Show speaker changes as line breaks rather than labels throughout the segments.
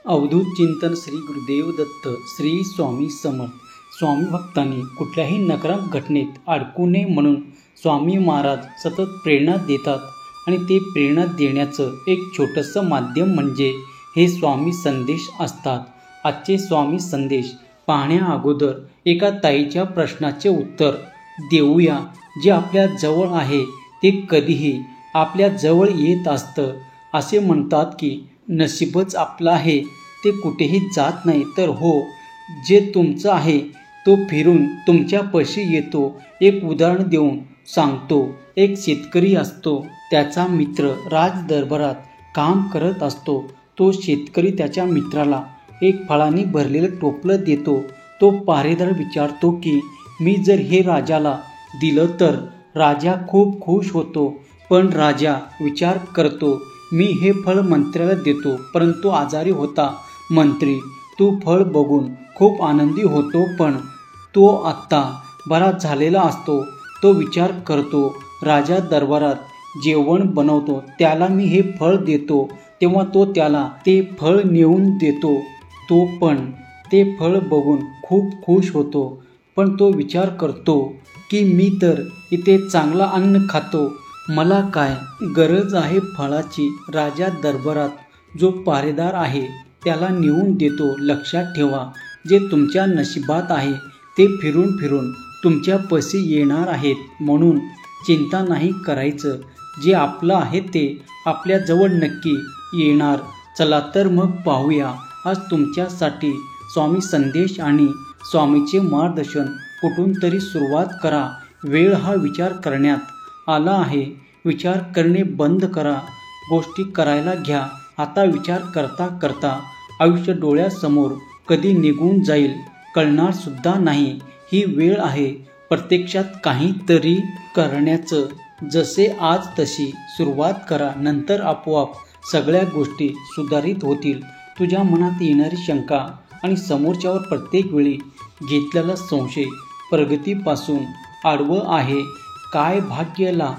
अवधूत चिंतन श्री गुरुदेव दत्त श्री स्वामी समर्थ. स्वामी भक्तांनी कुठल्याही नकारात्मक घटनेत अडकू नये म्हणून स्वामी महाराज सतत प्रेरणा देतात आणि ते प्रेरणा देण्याचं एक छोटंसं माध्यम म्हणजे हे स्वामी संदेश असतात. आजचे स्वामी संदेश पाहण्या अगोदर एका ताईच्या प्रश्नाचे उत्तर देऊया. जे आपल्या जवळ आहे ते कधीही आपल्या जवळ येत असतं. असे म्हणतात की नशीबच आपलं आहे ते कुठेही जात नाही, तर हो, जे तुमचं आहे तो फिरून तुमच्यापाशी येतो. एक उदाहरण देऊन सांगतो. एक शेतकरी असतो. त्याचा मित्र राजदरबारात काम करत असतो. तो शेतकरी त्याच्या मित्राला एक फळांनी भरलेलं टोपलं देतो. तो पहारेदार विचारतो की मी जर हे राजाला दिलं तर राजा खूप खुश होतो. पण राजा विचार करतो, मी हे फळ मंत्र्याला देतो, परंतु आजारी होता मंत्री. तू फळ बघून खूप आनंदी होतो, पण तो आत्ता बरा झालेला असतो. तो विचार करतो, राजा दरबारात जेवण बनवतो, त्याला मी हे फळ देतो, तेव्हा तो त्याला ते फळ नेऊन देतो. तो पण ते फळ बघून खूप खुश होतो, पण तो विचार करतो की मी तर इथे चांगलं अन्न खातो, मला काय गरज आहे फळाची. राजा दरबारात जो पहारेदार आहे त्याला नेऊन देतो. लक्षात ठेवा, जे तुमच्या नशिबात आहे ते फिरून फिरून तुमच्यापाशी येणार आहेत, म्हणून चिंता नाही करायचं. जे आपलं आहे ते आपल्याजवळ नक्की येणार. चला तर मग पाहूया आज तुमच्यासाठी स्वामी संदेश आणि स्वामीचे मार्गदर्शन. कुठून तरी सुरुवात करा. वेळ हा विचार करण्यात आला आहे. विचार करणे बंद करा, गोष्टी करायला घ्या. आता विचार करता करता आयुष्य डोळ्यासमोर कधी निघून जाईल कळणार सुद्धा नाही. ही वेळ आहे प्रत्यक्षात काहीतरी करण्याचं. जसे आज तशी सुरुवात करा, नंतर आपोआप सगळ्या गोष्टी सुधारित होतील. तुझ्या मनात येणारी शंका आणि समोरच्यावर प्रत्येक वेळी घेतलेला संशय प्रगतीपासून आडवं आहे. काय भाग्याला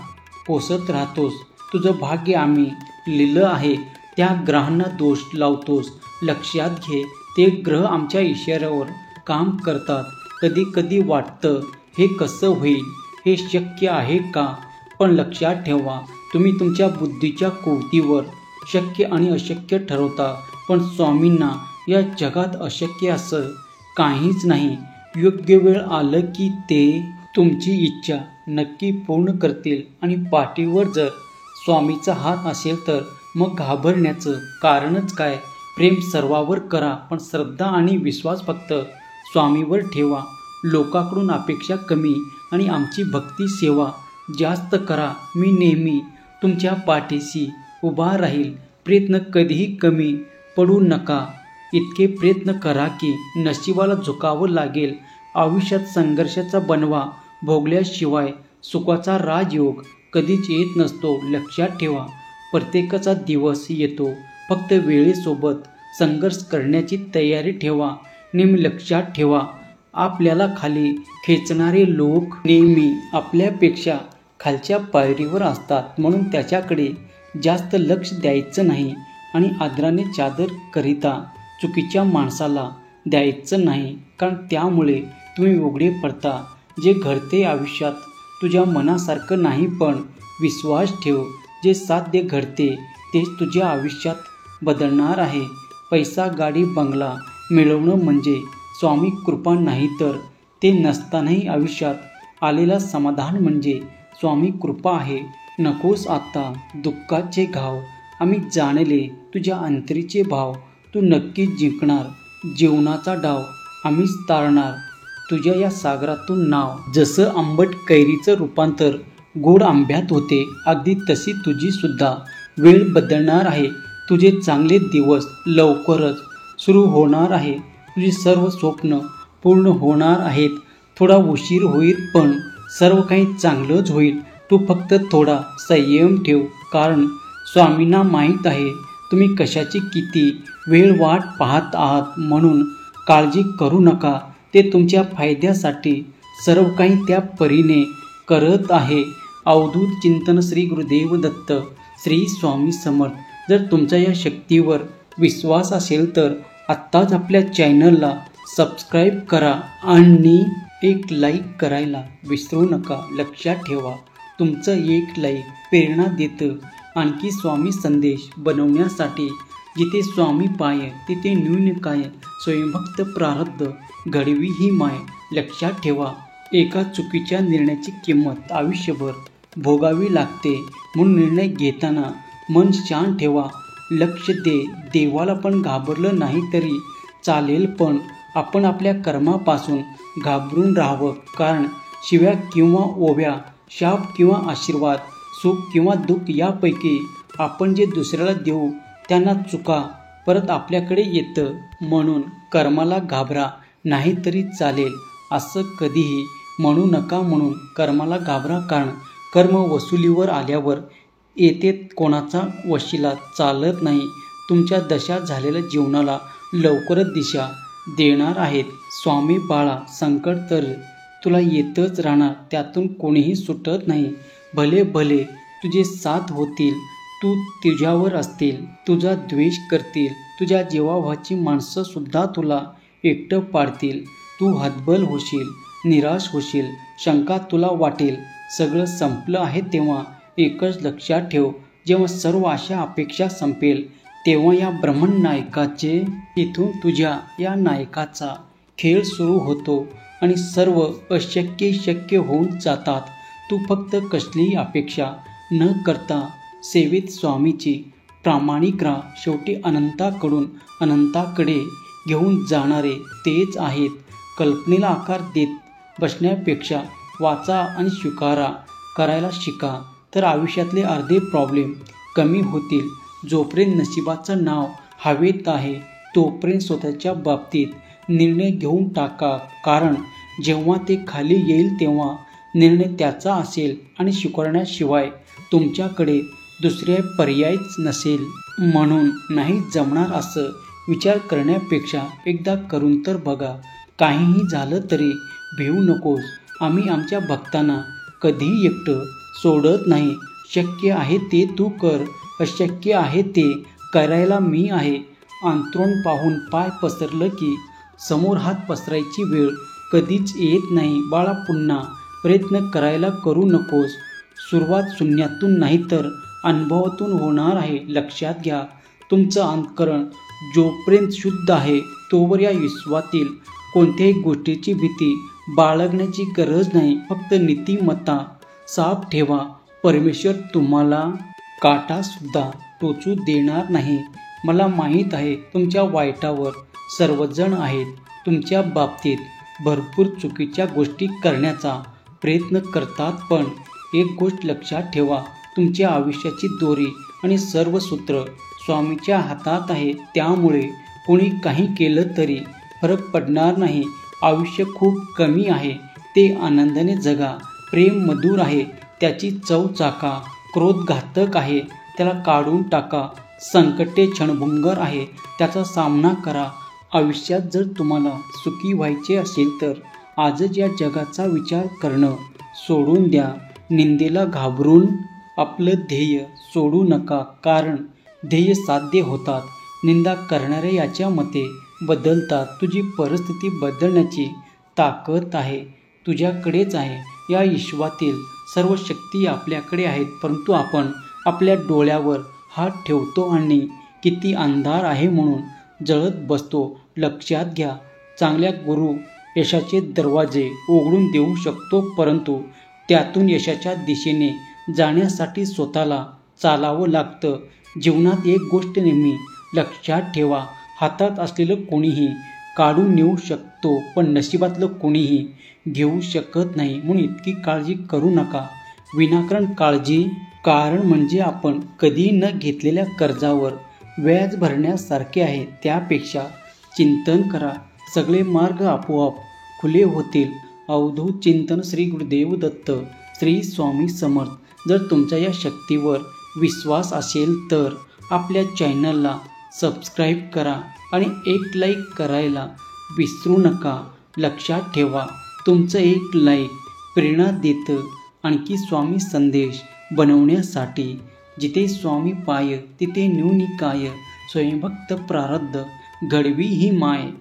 पोसत राहतोस? तुझं भाग्य आम्ही लिहिलं आहे, त्या ग्रहांना दोष लावतोस. लक्षात घे, ते ग्रह आमच्या इशाऱ्यावर काम करतात. कधी कधी वाटतं हे कसं होईल, हे शक्य आहे का? पण लक्षात ठेवा, तुम्ही तुमच्या बुद्धीच्या कुवतीवर शक्य आणि अशक्य ठरवता, पण स्वामींना या जगात अशक्य असं काहीच नाही. योग्य वेळ आलं की ते तुमची इच्छा नक्की पूर्ण करतील. आणि पाठीवर जर स्वामीचा हात असेल तर मग घाबरण्याचं कारणच काय? प्रेम सर्वावर करा, पण श्रद्धा आणि विश्वास फक्त स्वामीवर ठेवा. लोकांकडून अपेक्षा कमी आणि आमची भक्ती सेवा जास्त करा. मी नेहमी तुमच्या पाठीशी उभा राहील. प्रयत्न कधीही कमी पडू नका. इतके प्रयत्न करा की नशिबाला झुकावं लागेल. आयुष्यात संघर्षाचा बनवा भोगल्याशिवाय सुखाचा राजयोग कधीच येत नसतो. लक्षात ठेवा, प्रत्येकाचा दिवस येतो, फक्त वेळेसोबत संघर्ष करण्याची तयारी ठेवा. नेहमी लक्षात ठेवा, आपल्याला खाली खेचणारे लोक नेहमी आपल्यापेक्षा खालच्या पायरीवर असतात, म्हणून त्याच्याकडे जास्त लक्ष द्यायचं नाही. आणि आदराने चादर करिता चुकीच्या माणसाला द्यायचं नाही, कारण त्यामुळे तुम्ही उघडे पडता. जे घडते आयुष्यात तुझ्या मनासारखं नाही, पण विश्वास ठेव, जे साध्य घडते तेच तुझ्या आयुष्यात बदलणार आहे. पैसा, गाडी, बंगला मिळवणं म्हणजे स्वामी कृपा नाही, तर ते नसतानाही आयुष्यात आलेला समाधान म्हणजे स्वामी कृपा आहे. नकोस आता दुःखाचे घाव, आम्ही जाणले तुझ्या अंतरीचे भाव. तू नक्कीच जिंकणार जीवनाचा डाव, आम्हीच तारणार तुझ्या या सागरातून नाव. जसं आंबट कैरीचं रूपांतर गोड आंब्यात होते, अगदी तशी तुझी सुद्धा वेळ बदलणार आहे. तुझे चांगले दिवस लवकरच सुरू होणार आहे. तुझी सर्व स्वप्न पूर्ण होणार आहेत. थोडा उशीर होईल, पण सर्व काही चांगलंच होईल. तू फक्त थोडा संयम ठेव, कारण स्वामींना माहीत आहे तुम्ही कशाची किती वेळ वाट पाहत आहात, म्हणून काळजी करू नका. ते तुमच्या फायद्यासाठी सर्व काही त्या परीने करत आहे. अवधूत चिंतन श्री गुरुदेव दत्त श्री स्वामी समर्थ. जर तुमच्या या शक्तीवर विश्वास असेल तर आत्ताच आपल्या चॅनलला सबस्क्राईब करा आणि एक लाईक करायला विसरू नका. लक्षात ठेवा, तुमचं एक लाईक प्रेरणा देतं आणखी स्वामी संदेश बनवण्यासाठी. जिथे स्वामी पाय तिथे न्यून काय, स्वयंभक्त प्रारब्ध घडवी ही माय. लक्षात ठेवा, एका चुकीच्या निर्णयाची किंमत आयुष्यभर भोगावी लागते. म्हणून निर्णय घेताना मन शांत ठेवा. लक्ष दे. देवाला पण घाबरलं नाही तरी चालेल, पण आपण आपल्या कर्मापासून घाबरून राहावं. कारण शिव्या किंवा ओव्या, शाप किंवा आशीर्वाद, सुख किंवा दुःख यापैकी आपण जे दुसऱ्याला देऊ त्यांना चुका परत आपल्याकडे येतं. म्हणून कर्माला घाबरा नाही तरी चालेल असं कधीही म्हणू नका. म्हणून कर्माला घाबरा, कारण कर्म वसुलीवर आल्यावर येते. कोणाचा वशिला चालत नाही. तुमच्या दशा झालेल्या जीवनाला लवकरच दिशा देणार आहेत स्वामी बाळा. संकट तर तुला येतच राहणार, त्यातून कोणीही सुटत नाही. भले भले तुझे साथ होतील, तू तुझ्यावर असतील, तुझा द्वेष करतील, तुझ्या जीवाभावाची माणसं सुद्धा तुला एकटं पाडतील. तू हतबल होशील, निराश होशील, शंका तुला वाटेल. सगळं संपलं आहे तेव्हा एकच लक्षात ठेव, जेव्हा सर्व आशा अपेक्षा संपेल तेव्हा या ब्रह्मन नायकाचे, इथून तुझ्या या नायकाचा खेळ सुरू होतो आणि सर्व अशक्य शक्य होऊन जातात. तू फक्त कसलीही अपेक्षा न करता सेवेत स्वामीची प्रामाणिक राहा. शेवटी अनंताकडून अनंताकडे घेऊन जाणारे तेच आहेत. कल्पनेला आकार देत बसण्यापेक्षा वाचा आणि स्वीकारा करायला शिका, तर आयुष्यातले अर्धे प्रॉब्लेम कमी होतील. जोपर्यंत नशिबाचं नाव हवेत आहे तोपर्यंत स्वतःच्या बाबतीत निर्णय घेऊन टाका, कारण जेव्हा ते खाली येईल तेव्हा निर्णय त्याचा असेल आणि स्वीकारण्याशिवाय तुमच्याकडे दुसरे पर्यायच नसेल. म्हणून नाही जमणार असं विचार करण्यापेक्षा एकदा करून तर बघा. काहीही झालं तरी भिवू नकोस. आम्ही आमच्या भक्तांना कधीही एकटं सोडत नाही. शक्य आहे ते तू कर, अशक्य आहे ते करायला मी आहे. अंथरूण पाहून पाय पसरलं की समोर हात पसरायची वेळ कधीच येत नाही. बाळा, पुन्हा प्रयत्न करायला करू नकोस. सुरुवात शून्यातून नाही तर अनुभवातून होणार आहे. लक्षात घ्या, तुमचं अंतःकरण जोपर्यंत शुद्ध आहे तोवर या विश्वातील कोणत्याही गोष्टीची भीती बाळगण्याची गरज नाही. फक्त नीतिमत्ता साफ ठेवा. परमेश्वर तुम्हाला काटासुद्धा टोचू देणार नाही. मला माहीत आहे तुमच्या वाईटावर सर्वजण आहेत. तुमच्या बाबतीत भरपूर चुकीच्या गोष्टी करण्याचा प्रयत्न करतात, पण एक गोष्ट लक्षात ठेवा, तुमच्या आयुष्याची दोरी आणि सर्व सूत्र स्वामीच्या हातात आहे. त्यामुळे कोणी काही केलं तरी फरक पडणार नाही. आयुष्य खूप कमी आहे, ते आनंदाने जगा. प्रेम मधुर आहे, त्याची चव चाका. क्रोध घातक आहे, त्याला काढून टाका. संकटे क्षणभंगुर आहे, त्याचा सामना करा. आयुष्यात जर तुम्हाला सुखी व्हायचे असेल तर आजच या जगाचा विचार करणं सोडून द्या. निंदेला घाबरून आपलं ध्येय सोडू नका, कारण ध्येय साध्य होतात. निंदा करणारे याच्या मते बदलतात. तुझी परिस्थिती बदलण्याची ताकद आहे तुझ्याकडेच आहे. या विश्वातील सर्व शक्ती आपल्याकडे आहेत, परंतु आपण आपल्या डोळ्यावर हात ठेवतो आणि किती अंधार आहे म्हणून जळत बसतो. लक्षात घ्या, चांगल्या गुरु यशाचे दरवाजे उघडून देऊ शकतो, परंतु त्यातून यशाच्या दिशेने जाण्यासाठी स्वतःला चालावं लागतं. जीवनात एक गोष्ट नेहमी लक्षात ठेवा, हातात असलेलं कोणीही काढून नेऊ शकतो, पण नशिबातलं कोणीही घेऊ शकत नाही. म्हणून इतकी काळजी करू नका. विनाकारण काळजी, कारण म्हणजे आपण कधी न घेतलेल्या कर्जावर व्याज भरण्यासारखे आहे. त्यापेक्षा चिंतन करा, सगळे मार्ग आपोआप खुले होतील. अवधूत चिंतन. श्री गुरुदेव दत्त. श्री स्वामी समर्थ. जर तुमच्या या शक्तीवर विश्वास असेल तर आपल्या चॅनलला सबस्क्राईब करा आणि एक लाईक करायला विसरू नका. लक्षात ठेवा, तुमचं एक लाईक प्रेरणा देतं आणखी स्वामी संदेश बनवण्यासाठी. जिथे स्वामी पाय तिथे न्यूनी काय, स्वयंभक्त प्रारब्ध घडवी ही माय.